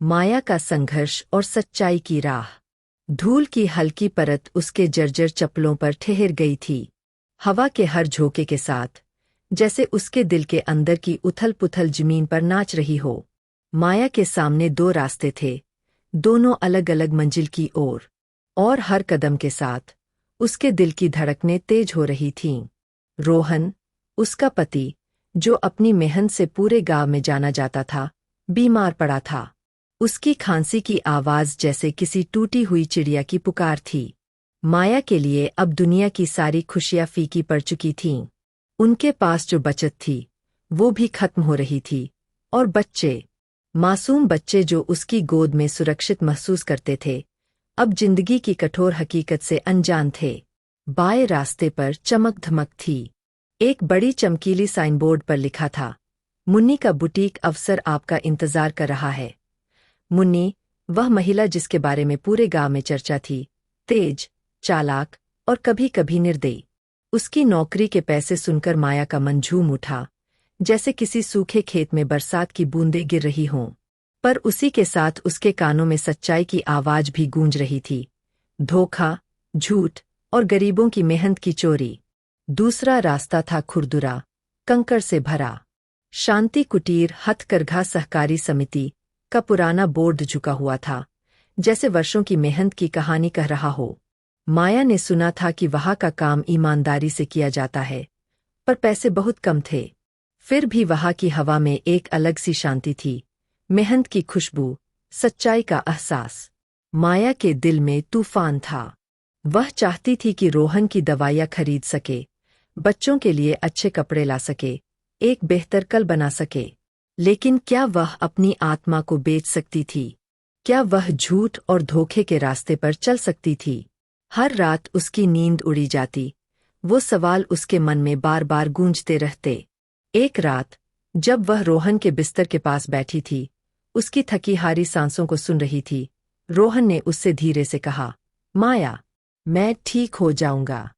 माया का संघर्ष और सच्चाई की राह। धूल की हल्की परत उसके जर्जर चप्पलों पर ठहर गई थी, हवा के हर झोंके के साथ, जैसे उसके दिल के अंदर की उथल-पुथल जमीन पर नाच रही हो। माया के सामने दो रास्ते थे, दोनों अलग-अलग मंजिल की ओर, और हर कदम के साथ उसके दिल की धड़कनें तेज हो रही थीं। रोहन, उसका पति, जो अपनी मेहनत से पूरे गांव में जाना जाता था, बीमार पड़ा था। उसकी खांसी की आवाज जैसे किसी टूटी हुई चिड़िया की पुकार थी। माया के लिए अब दुनिया की सारी खुशियां फीकी पड़ चुकी थीं। उनके पास जो बचत थी, वो भी खत्म हो रही थी, और बच्चे, मासूम बच्चे जो उसकी गोद में सुरक्षित महसूस करते थे, अब जिंदगी की कठोर हकीकत से अनजान थे। बाएं रास्ते पर चमक धमक थी। एक बड़ी चमकीली साइनबोर्ड पर लिखा था, मुन्नी का बुटीक अफसर आपका इंतजार कर रहा है। मुन्नी, वह महिला जिसके बारे में पूरे गांव में चर्चा थी, तेज, चालाक और कभी-कभी निर्दयी। उसकी नौकरी के पैसे सुनकर माया का मन झूम उठा, जैसे किसी सूखे खेत में बरसात की बूंदें गिर रही हों। पर उसी के साथ उसके कानों में सच्चाई की आवाज भी गूंज रही थी। धोखा, झूठ और गरीबों की मेहनत की चोरी। दूसरा रास्ता था खुरदुरा, कंकड़ से भरा। शांति कुटीर हथकरघा सहकारी समिति का पुराना बोर्ड झुका हुआ था, जैसे वर्षों की मेहनत की कहानी कह रहा हो। माया ने सुना था कि वहाँ का काम ईमानदारी से किया जाता है, पर पैसे बहुत कम थे। फिर भी वहाँ की हवा में एक अलग सी शांति थी, मेहनत की खुशबू, सच्चाई का एहसास। माया के दिल में तूफान था। वह चाहती थी कि रोहन की दवाइयाँ खरीद सके, बच्चों के लिए अच्छे कपड़े ला सके, एक बेहतर कल बना सके। लेकिन क्या वह अपनी आत्मा को बेच सकती थी? क्या वह झूठ और धोखे के रास्ते पर चल सकती थी? हर रात उसकी नींद उड़ी जाती, वो सवाल उसके मन में बार बार गूंजते रहते। एक रात, जब वह रोहन के बिस्तर के पास बैठी थी, उसकी थकी हारी सांसों को सुन रही थी, रोहन ने उससे धीरे से कहा, माया, मैं ठीक हो जाऊंगा,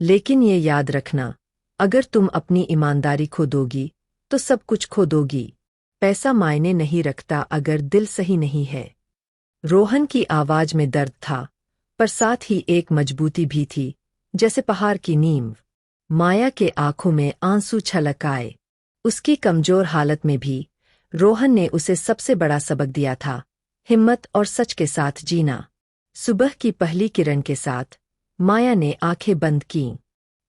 लेकिन ये याद रखना, अगर तुम अपनी ईमानदारी खो दोगी, तो सब कुछ खो दोगी। पैसा मायने नहीं रखता अगर दिल सही नहीं है। रोहन की आवाज में दर्द था, पर साथ ही एक मजबूती भी थी, जैसे पहाड़ की नींव। माया के आंखों में आंसू छलक आए। उसकी कमजोर हालत में भी रोहन ने उसे सबसे बड़ा सबक दिया था, हिम्मत और सच के साथ जीना। सुबह की पहली किरण के साथ माया ने आंखें बंद कीं।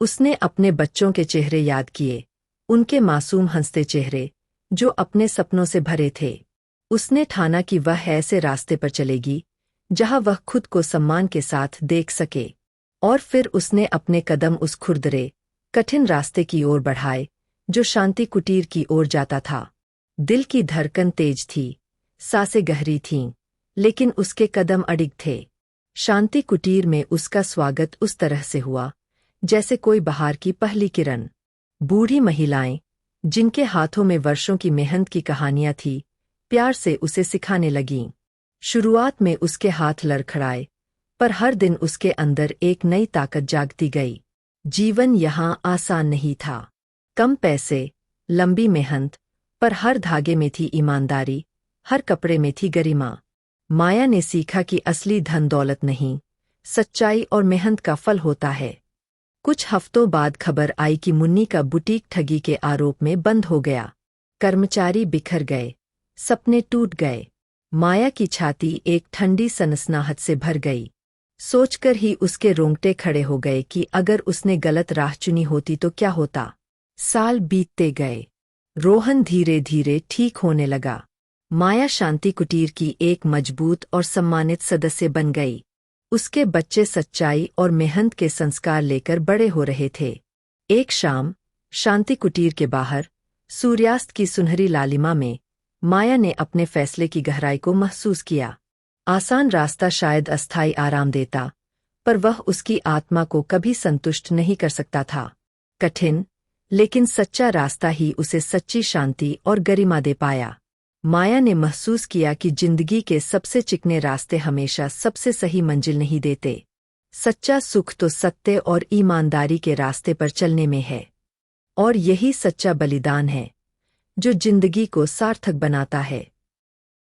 उसने अपने बच्चों के चेहरे याद किए, उनके मासूम हंसते चेहरे, जो अपने सपनों से भरे थे। उसने ठाना कि वह ऐसे रास्ते पर चलेगी, जहां वह खुद को सम्मान के साथ देख सके। और फिर उसने अपने कदम उस खुरदरे, कठिन रास्ते की ओर बढ़ाए, जो शांति कुटीर की ओर जाता था। दिल की धड़कन तेज थी, सांसें गहरी थीं, लेकिन उसके कदम अडिग थे। शांति कुटीर में उसका स्वागत उस तरह से हुआ, जैसे कोई बहार की पहली किरण। बूढ़ी महिलाएं, जिनके हाथों में वर्षों की मेहनत की कहानियां थी, प्यार से उसे सिखाने लगीं। शुरुआत में उसके हाथ लड़खड़ाए, पर हर दिन उसके अंदर एक नई ताकत जागती गई। जीवन यहाँ आसान नहीं था। कम पैसे, लंबी मेहनत, पर हर धागे में थी ईमानदारी, हर कपड़े में थी गरिमा। माया ने सीखा कि असली धन दौलत नहीं, सच्चाई और मेहनत का फल होता है। कुछ हफ्तों बाद खबर आई कि मुन्नी का बुटीक ठगी के आरोप में बंद हो गया। कर्मचारी बिखर गए, सपने टूट गए। माया की छाती एक ठंडी सनसनाहट से भर गई। सोचकर ही उसके रोंगटे खड़े हो गए कि अगर उसने गलत राह चुनी होती तो क्या होता। साल बीतते गए। रोहन धीरे धीरे ठीक होने लगा। माया शांति कुटीर की एक मजबूत और सम्मानित सदस्य बन गई। उसके बच्चे सच्चाई और मेहनत के संस्कार लेकर बड़े हो रहे थे। एक शाम, शांति कुटीर के बाहर, सूर्यास्त की सुनहरी लालिमा में, माया ने अपने फैसले की गहराई को महसूस किया। आसान रास्ता शायद अस्थायी आराम देता, पर वह उसकी आत्मा को कभी संतुष्ट नहीं कर सकता था। कठिन, लेकिन सच्चा रास्ता ही उसे सच्ची शांति और गरिमा दे पाया। माया ने महसूस किया कि जिंदगी के सबसे चिकने रास्ते हमेशा सबसे सही मंजिल नहीं देते। सच्चा सुख तो सत्य और ईमानदारी के रास्ते पर चलने में है। और यही सच्चा बलिदान है, जो जिंदगी को सार्थक बनाता है।